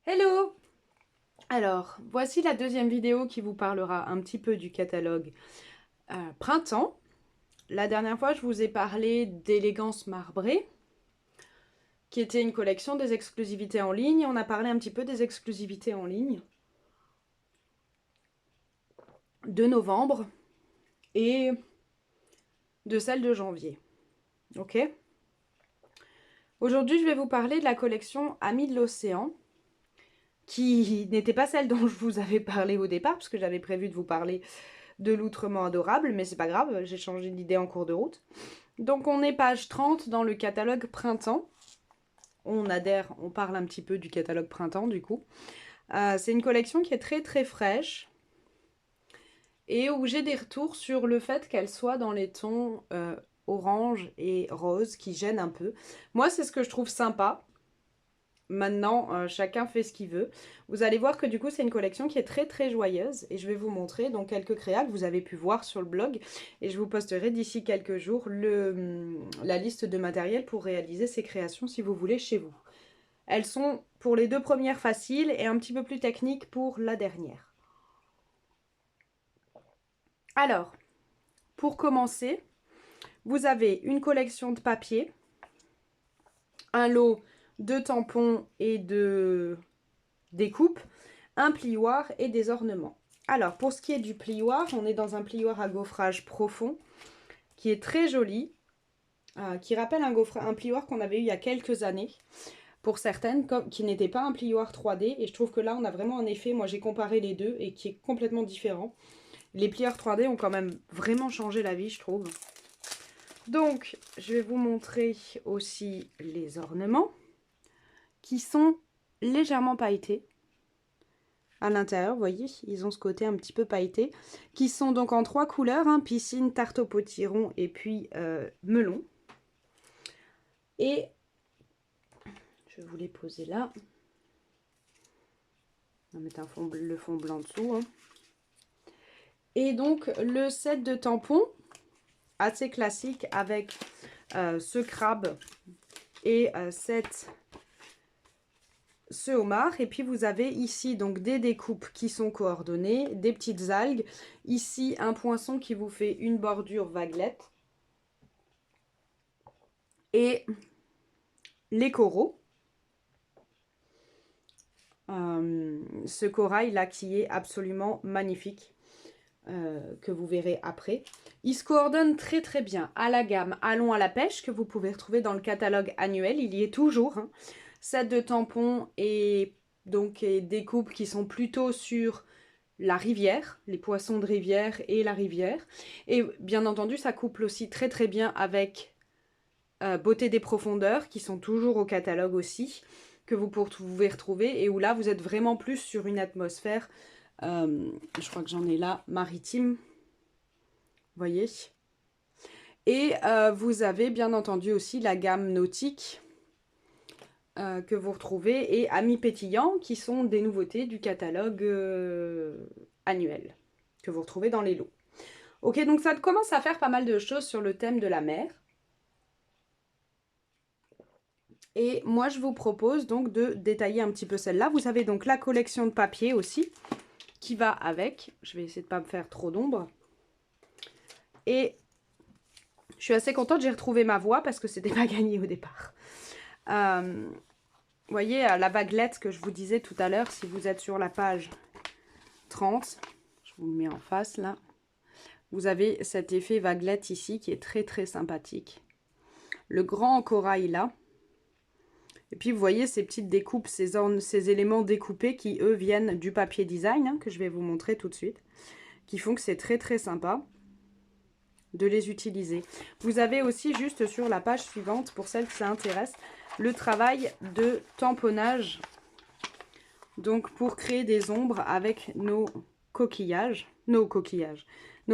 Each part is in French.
Hello! Alors, voici la deuxième vidéo qui vous parlera un petit peu du catalogue Printemps. La dernière fois, je vous ai parlé d'Élégance Marbrée, qui était une collection des exclusivités en ligne. On a parlé un petit peu des exclusivités en ligne de novembre et de celle de janvier. Ok? Aujourd'hui, je vais vous parler de la collection Amis de l'Océan, qui n'était pas celle dont je vous avais parlé au départ, parce que j'avais prévu de vous parler de l'outrement adorable, mais c'est pas grave, j'ai changé d'idée en cours de route. Donc on est page 30 dans le catalogue Printemps. On adhère, on parle un petit peu du catalogue Printemps du coup. C'est une collection qui est très très fraîche et où j'ai des retours sur le fait qu'elle soit dans les tons orange et rose qui gênent un peu. Moi c'est ce que je trouve sympa. Maintenant, chacun fait ce qu'il veut. Vous allez voir que du coup, c'est une collection qui est très très joyeuse. Et je vais vous montrer donc quelques créas que vous avez pu voir sur le blog. Et je vous posterai d'ici quelques jours la liste de matériel pour réaliser ces créations si vous voulez chez vous. Elles sont pour les deux premières faciles et un petit peu plus techniques pour la dernière. Alors, pour commencer, vous avez une collection de papier, un lot de tampons et de découpes, un plioir et des ornements. Alors, pour ce qui est du plioir, on est dans un plioir à gaufrage profond qui est très joli, qui rappelle un plioir qu'on avait eu il y a quelques années, pour certaines, qui n'était pas un plioir 3D. Et je trouve que là, on a vraiment un effet, moi j'ai comparé les deux, et qui est complètement différent. Les plieurs 3D ont quand même vraiment changé la vie, je trouve. Donc, je vais vous montrer aussi les ornements, qui sont légèrement pailletés. À l'intérieur, vous voyez, ils ont ce côté un petit peu pailleté, qui sont donc en trois couleurs, hein, piscine, tarte au potiron et puis melon. Et je vais vous les poser là. On va mettre le fond blanc dessous. Hein. Et donc le set de tampons, assez classique avec ce crabe et ce homard. Et puis vous avez ici donc des découpes qui sont coordonnées, des petites algues. Ici un poinçon qui vous fait une bordure vaguelette. Et les coraux. Ce corail là qui est absolument magnifique. Que vous verrez après. Il se coordonne très très bien à la gamme Allons à la pêche que vous pouvez retrouver dans le catalogue annuel. Il y est toujours. Hein. Set de tampons et donc des coupes qui sont plutôt sur la rivière, les poissons de rivière et la rivière. Et bien entendu, ça couple aussi très très bien avec Beauté des profondeurs qui sont toujours au catalogue aussi, que vous pouvez retrouver et où là vous êtes vraiment plus sur une atmosphère je crois que j'en ai là, maritime, vous voyez. Et vous avez bien entendu aussi la gamme nautique que vous retrouvez et Amis pétillants qui sont des nouveautés du catalogue annuel que vous retrouvez dans les lots. Ok, donc ça commence à faire pas mal de choses sur le thème de la mer. Et moi, je vous propose donc de détailler un petit peu celle-là. Vous avez donc la collection de papier aussi qui va avec. Je vais essayer de ne pas me faire trop d'ombre. Et je suis assez contente, j'ai retrouvé ma voix parce que c'était pas gagné au départ. Vous voyez la vaguelette que je vous disais tout à l'heure, si vous êtes sur la page 30, je vous le mets en face là, vous avez cet effet vaguelette ici qui est très très sympathique. Le grand corail là. Et puis vous voyez ces petites découpes, ces éléments découpés qui eux viennent du papier design, hein, que je vais vous montrer tout de suite, qui font que c'est très très sympa de les utiliser. Vous avez aussi juste sur la page suivante, pour celles que ça intéresse, le travail de tamponnage. Donc pour créer des ombres avec nos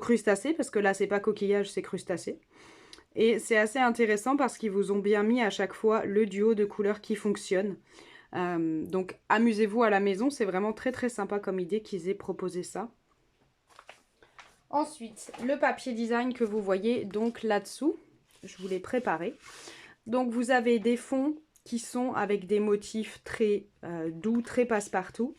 crustacés, parce que là c'est pas coquillage, c'est crustacé. Et c'est assez intéressant parce qu'ils vous ont bien mis à chaque fois le duo de couleurs qui fonctionne. Donc amusez-vous à la maison, c'est vraiment très très sympa comme idée qu'ils aient proposé ça. Ensuite, le papier design que vous voyez donc là-dessous, je vous l'ai préparé. Donc vous avez des fonds qui sont avec des motifs très doux, très passe-partout.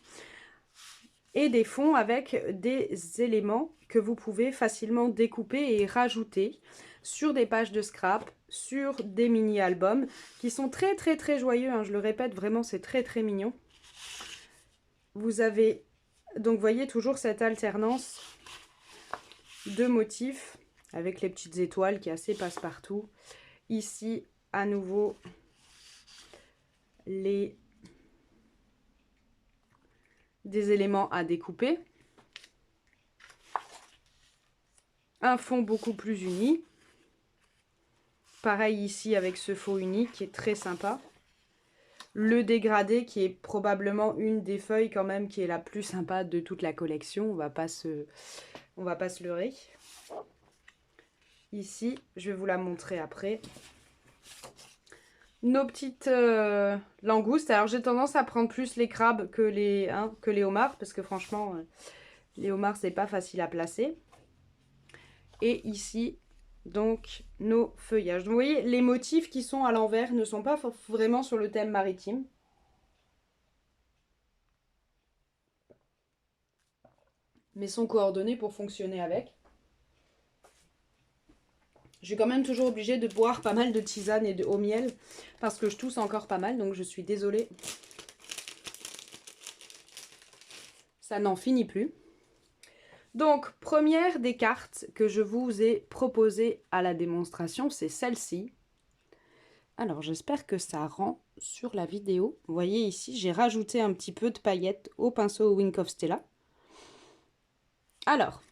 Et des fonds avec des éléments que vous pouvez facilement découper et rajouter sur des pages de scrap, sur des mini-albums qui sont très très très joyeux, hein, je le répète, vraiment c'est très très mignon. Vous avez, donc vous voyez toujours cette alternance de motifs avec les petites étoiles qui est assez passe-partout. Ici, à nouveau, des éléments à découper. Un fond beaucoup plus uni. Pareil ici avec ce faux uni qui est très sympa. Le dégradé qui est probablement une des feuilles quand même qui est la plus sympa de toute la collection. On va pas se leurrer. Ici, je vais vous la montrer après. Nos petites langoustes. Alors j'ai tendance à prendre plus les crabes que les homards. Parce que franchement, les homards c'est pas facile à placer. Et ici, donc, nos feuillages. Donc, vous voyez, les motifs qui sont à l'envers ne sont pas vraiment sur le thème maritime. Mais sont coordonnés pour fonctionner avec. Je suis quand même toujours obligée de boire pas mal de tisane et au miel. Parce que je tousse encore pas mal, donc je suis désolée. Ça n'en finit plus. Donc, première des cartes que je vous ai proposées à la démonstration, c'est celle-ci. Alors, j'espère que ça rend sur la vidéo. Vous voyez ici, j'ai rajouté un petit peu de paillettes au pinceau Wink of Stella. Alors,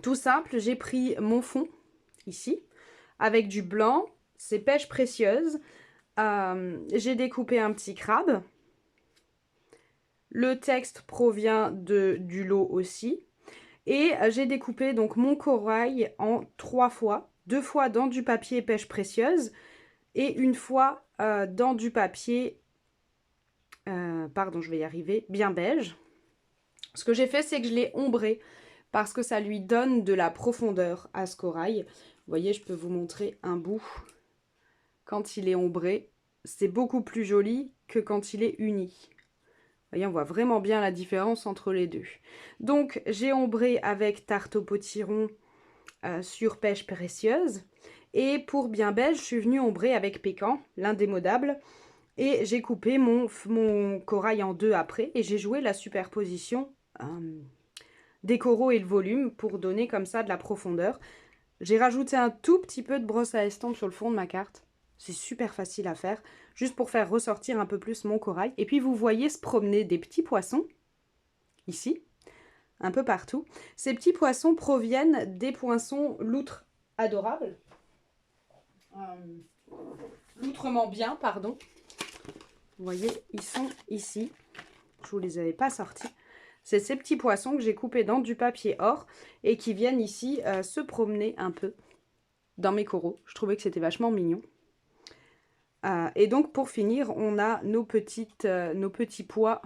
tout simple, j'ai pris mon fond, ici, avec du blanc, c'est pêche précieuse. J'ai découpé un petit crabe. Le texte provient du lot aussi. Et j'ai découpé donc mon corail en 3 fois. 2 fois dans du papier pêche précieuse et une fois dans du papier, pardon, je vais y arriver, bien beige. Ce que j'ai fait, c'est que je l'ai ombré parce que ça lui donne de la profondeur à ce corail. Vous voyez, je peux vous montrer un bout. Quand il est ombré, c'est beaucoup plus joli que quand il est uni. Vous voyez, on voit vraiment bien la différence entre les deux. Donc, j'ai ombré avec tarte au potiron sur pêche précieuse. Et pour bien beige, je suis venue ombrer avec pécan, l'indémodable. Et j'ai coupé mon corail en 2 après. Et j'ai joué la superposition des coraux et le volume pour donner comme ça de la profondeur. J'ai rajouté un tout petit peu de brosse à estampes sur le fond de ma carte. C'est super facile à faire, juste pour faire ressortir un peu plus mon corail. Et puis vous voyez se promener des petits poissons, ici, un peu partout. Ces petits poissons proviennent des poissons loutres adorables. Loutrement bien, pardon. Vous voyez, ils sont ici. Je vous les avais pas sortis. C'est ces petits poissons que j'ai coupés dans du papier or et qui viennent ici se promener un peu dans mes coraux. Je trouvais que c'était vachement mignon. Et donc pour finir, on a nos petits pois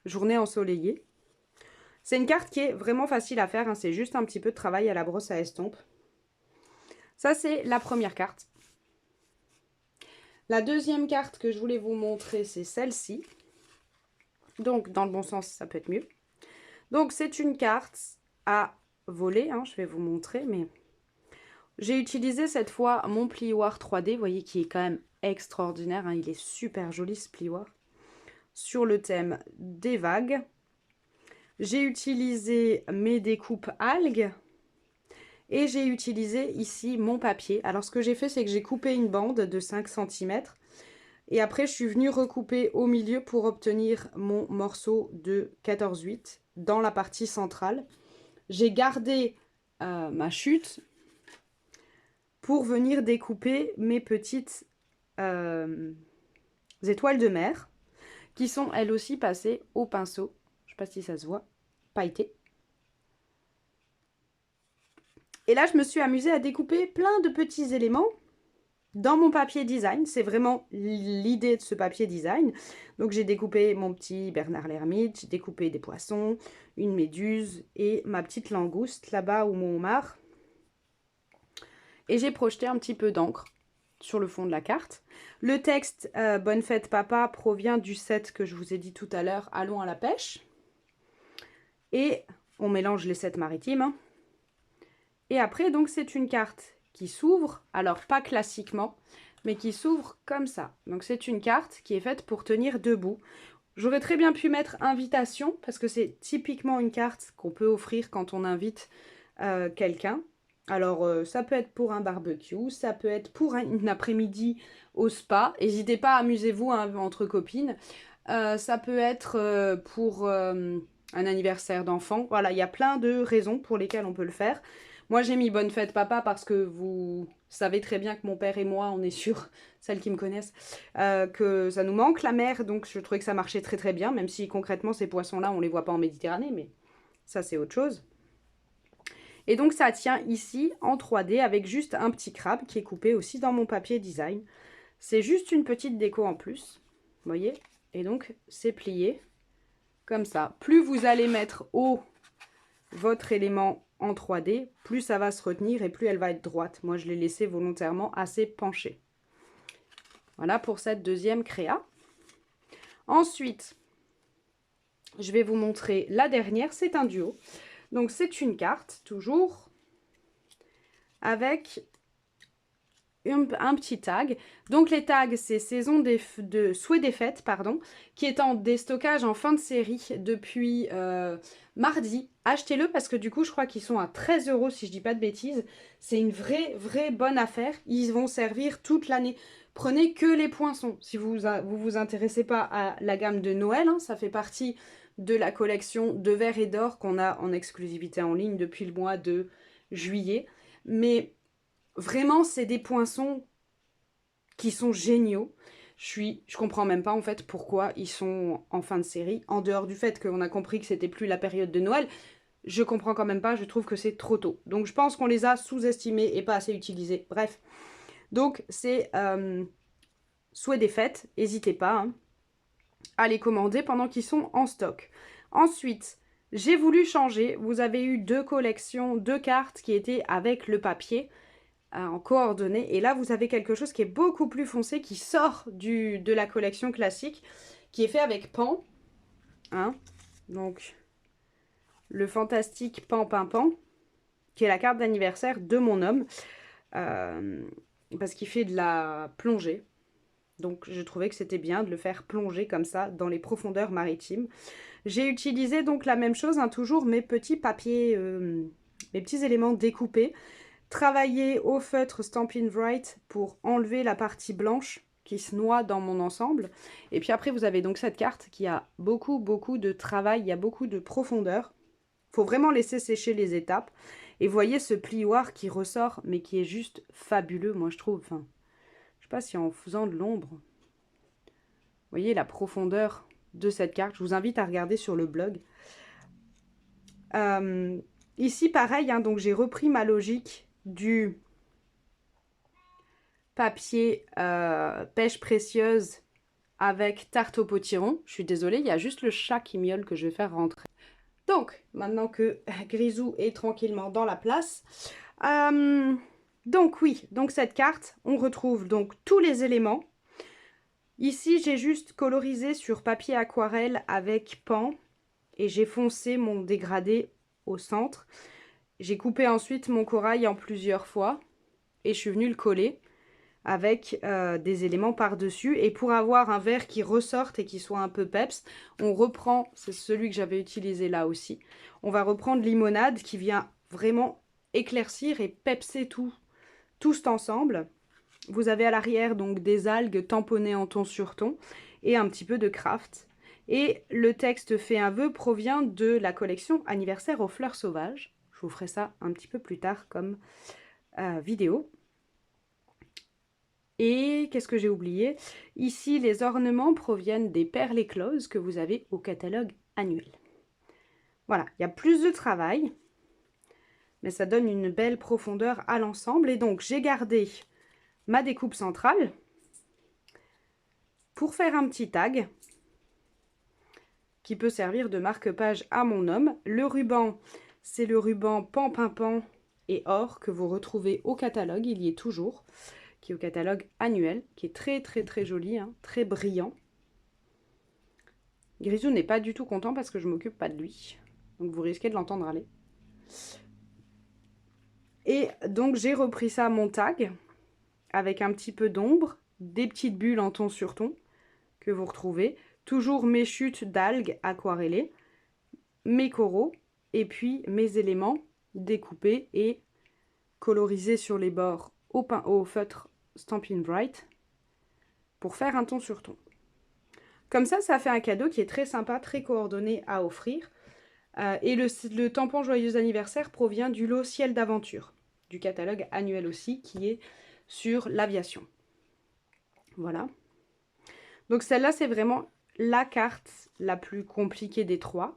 journée ensoleillée. C'est une carte qui est vraiment facile à faire, hein, c'est juste un petit peu de travail à la brosse à estompe. Ça c'est la première carte. La deuxième carte que je voulais vous montrer, c'est celle-ci. Donc dans le bon sens, ça peut être mieux. Donc c'est une carte à voler, hein, je vais vous montrer, mais... J'ai utilisé cette fois mon plioir 3D, vous voyez, qui est quand même extraordinaire, hein, il est super joli ce plioir, sur le thème des vagues. J'ai utilisé mes découpes algues et j'ai utilisé ici mon papier. Alors ce que j'ai fait, c'est que j'ai coupé une bande de 5 cm et après je suis venue recouper au milieu pour obtenir mon morceau de 14,8 dans la partie centrale. J'ai gardé ma chute pour venir découper mes petites étoiles de mer qui sont elles aussi passées au pinceau, je ne sais pas si ça se voit, pailleté. Et là je me suis amusée à découper plein de petits éléments dans mon papier design, c'est vraiment l'idée de ce papier design. Donc j'ai découpé mon petit Bernard l'Ermite, j'ai découpé des poissons, une méduse et ma petite langouste là-bas ou mon homard. Et j'ai projeté un petit peu d'encre sur le fond de la carte. Le texte Bonne fête papa provient du set que je vous ai dit tout à l'heure, Allons à la pêche. Et on mélange les sets maritimes. Hein. Et après, donc, c'est une carte qui s'ouvre, alors pas classiquement, mais qui s'ouvre comme ça. Donc, c'est une carte qui est faite pour tenir debout. J'aurais très bien pu mettre invitation, parce que c'est typiquement une carte qu'on peut offrir quand on invite quelqu'un. Alors, ça peut être pour un barbecue, ça peut être pour une après-midi au spa. N'hésitez pas, amusez-vous hein, entre copines. Ça peut être pour un anniversaire d'enfant. Voilà, il y a plein de raisons pour lesquelles on peut le faire. Moi, j'ai mis Bonne fête papa parce que vous savez très bien que mon père et moi, on est sûrs, celles qui me connaissent, que ça nous manque la mer. Donc, je trouvais que ça marchait très très bien, même si concrètement, ces poissons-là, on ne les voit pas en Méditerranée, mais ça, c'est autre chose. Et donc, ça tient ici en 3D avec juste un petit crabe qui est coupé aussi dans mon papier design. C'est juste une petite déco en plus, vous voyez? Et donc, c'est plié comme ça. Plus vous allez mettre haut votre élément en 3D, plus ça va se retenir et plus elle va être droite. Moi, je l'ai laissé volontairement assez penché. Voilà pour cette deuxième créa. Ensuite, je vais vous montrer la dernière. C'est un duo. Donc, c'est une carte, toujours, avec un petit tag. Donc, les tags, c'est saison de souhait des fêtes, pardon, qui est en déstockage en fin de série depuis mardi. Achetez-le parce que du coup, je crois qu'ils sont à 13 € si je dis pas de bêtises. C'est une vraie bonne affaire. Ils vont servir toute l'année. Prenez que les poinçons. Si vous vous intéressez pas à la gamme de Noël, hein, ça fait partie de la collection de verre et d'or qu'on a en exclusivité en ligne depuis le mois de juillet. Mais vraiment, c'est des poinçons qui sont géniaux. Je comprends même pas en fait pourquoi ils sont en fin de série. En dehors du fait qu'on a compris que c'était plus la période de Noël, je comprends quand même pas, je trouve que c'est trop tôt. Donc je pense qu'on les a sous-estimés et pas assez utilisés. Bref. Donc c'est souhait des fêtes, n'hésitez pas hein, à les commander pendant qu'ils sont en stock. Ensuite, j'ai voulu changer. Vous avez eu deux collections, deux cartes qui étaient avec le papier en coordonnées. Et là, vous avez quelque chose qui est beaucoup plus foncé, qui sort de la collection classique, qui est fait avec Pan. Hein, donc, le fantastique Pan Pan Pan, qui est la carte d'anniversaire de mon homme. Parce qu'il fait de la plongée. Donc, je trouvais que c'était bien de le faire plonger comme ça dans les profondeurs maritimes. J'ai utilisé donc la même chose, hein, toujours mes petits papiers, mes petits éléments découpés. Travailler au feutre Stampin' Write pour enlever la partie blanche qui se noie dans mon ensemble. Et puis après, vous avez donc cette carte qui a beaucoup de travail, il y a beaucoup de profondeur. Il faut vraiment laisser sécher les étapes. Et vous voyez ce plioir qui ressort, mais qui est juste fabuleux, moi je trouve. Enfin, je sais pas si en faisant de l'ombre, vous voyez la profondeur de cette carte. Je vous invite à regarder sur le blog. Ici, pareil, hein, donc j'ai repris ma logique du papier pêche précieuse avec tarte au potiron. Je suis désolée, il y a juste le chat qui miaule que je vais faire rentrer. Donc, maintenant que Grisou est tranquillement dans la place, donc oui, donc cette carte, on retrouve donc tous les éléments. Ici, j'ai juste colorisé sur papier aquarelle avec Pan et j'ai foncé mon dégradé au centre. J'ai coupé ensuite mon corail en plusieurs fois et je suis venue le coller avec des éléments par-dessus. Et pour avoir un verre qui ressorte et qui soit un peu peps, on reprend, c'est celui que j'avais utilisé là aussi, on va reprendre limonade qui vient vraiment éclaircir et pepser tout cet ensemble. Vous avez à l'arrière donc des algues tamponnées en ton sur ton et un petit peu de craft. Et le texte fait un vœu provient de la collection anniversaire aux fleurs sauvages. Je vous ferai ça un petit peu plus tard comme vidéo. Et qu'est-ce que j'ai oublié? Ici, les ornements proviennent des perles écloses que vous avez au catalogue annuel. Voilà, il y a plus de travail, mais ça donne une belle profondeur à l'ensemble. Et donc, j'ai gardé ma découpe centrale pour faire un petit tag qui peut servir de marque-page à mon homme. Le ruban, c'est le ruban Pan Pan Pan et or que vous retrouvez au catalogue, il y est toujours, qui est au catalogue annuel, qui est très très très joli, hein, très brillant. Grisou n'est pas du tout content parce que je m'occupe pas de lui. Donc vous risquez de l'entendre aller. Et donc j'ai repris ça à mon tag, avec un petit peu d'ombre, des petites bulles en ton sur ton, que vous retrouvez. Toujours mes chutes d'algues aquarellées, mes coraux, et puis mes éléments découpés et colorisés sur les bords au feutre Stampin' Bright, pour faire un ton sur ton. Comme ça fait un cadeau qui est très sympa, très coordonné à offrir. Et le tampon Joyeux anniversaire provient du lot Ciel d'aventure, du catalogue annuel aussi, qui est sur l'aviation. Voilà. Donc celle-là, c'est vraiment la carte la plus compliquée des trois,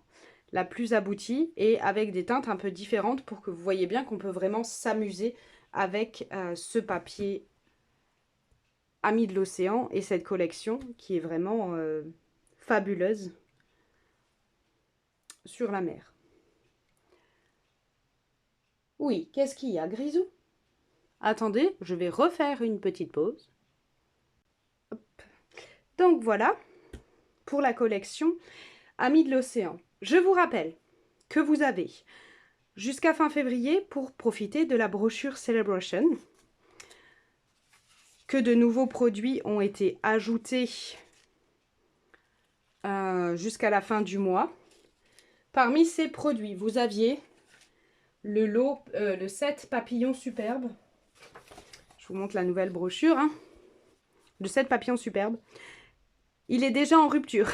la plus aboutie, et avec des teintes un peu différentes pour que vous voyez bien qu'on peut vraiment s'amuser avec ce papier Amis de l'océan et cette collection qui est vraiment fabuleuse sur la mer. Oui, qu'est-ce qu'il y a, Grisou? Attendez, je vais refaire une petite pause. Hop. Donc voilà, pour la collection Amis de l'océan. Je vous rappelle que vous avez jusqu'à fin février pour profiter de la brochure Celebration, que de nouveaux produits ont été ajoutés jusqu'à la fin du mois. Parmi ces produits, vous aviez le set papillon superbe. Je vous montre la nouvelle brochure. Hein. Le set papillon superbe. Il est déjà en rupture.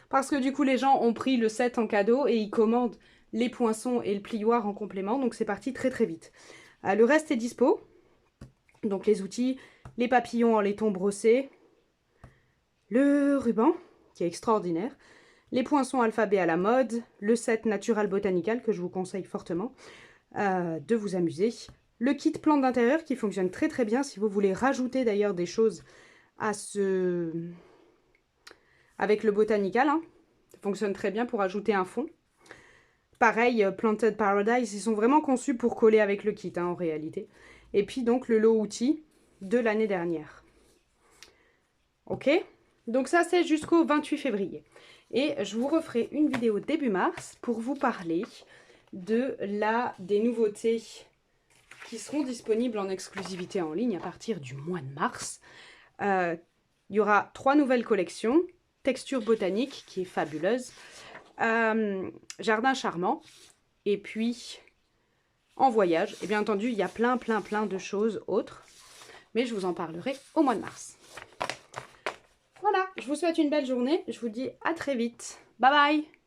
Parce que du coup, les gens ont pris le set en cadeau et ils commandent les poinçons et le plioir en complément. Donc c'est parti très très vite. Le reste est dispo. Donc les outils, les papillons en laiton brossé, le ruban qui est extraordinaire, les poinçons alphabet à la mode, le set Natural Botanical que je vous conseille fortement de vous amuser, le kit plantes d'intérieur qui fonctionne très très bien si vous voulez rajouter d'ailleurs des choses à avec le Botanical, hein. Ça fonctionne très bien pour ajouter un fond. Pareil, Planted Paradise, ils sont vraiment conçus pour coller avec le kit hein, en réalité. Et puis donc le lot outils de l'année dernière. Ok, donc ça c'est jusqu'au 28 février. Et je vous referai une vidéo début mars pour vous parler des nouveautés qui seront disponibles en exclusivité en ligne à partir du mois de mars. Il y aura 3 nouvelles collections. Texture botanique qui est fabuleuse. Jardin charmant. Et puis en voyage. Et bien entendu, il y a plein de choses autres. Mais je vous en parlerai au mois de mars. Voilà, je vous souhaite une belle journée. Je vous dis à très vite. Bye bye!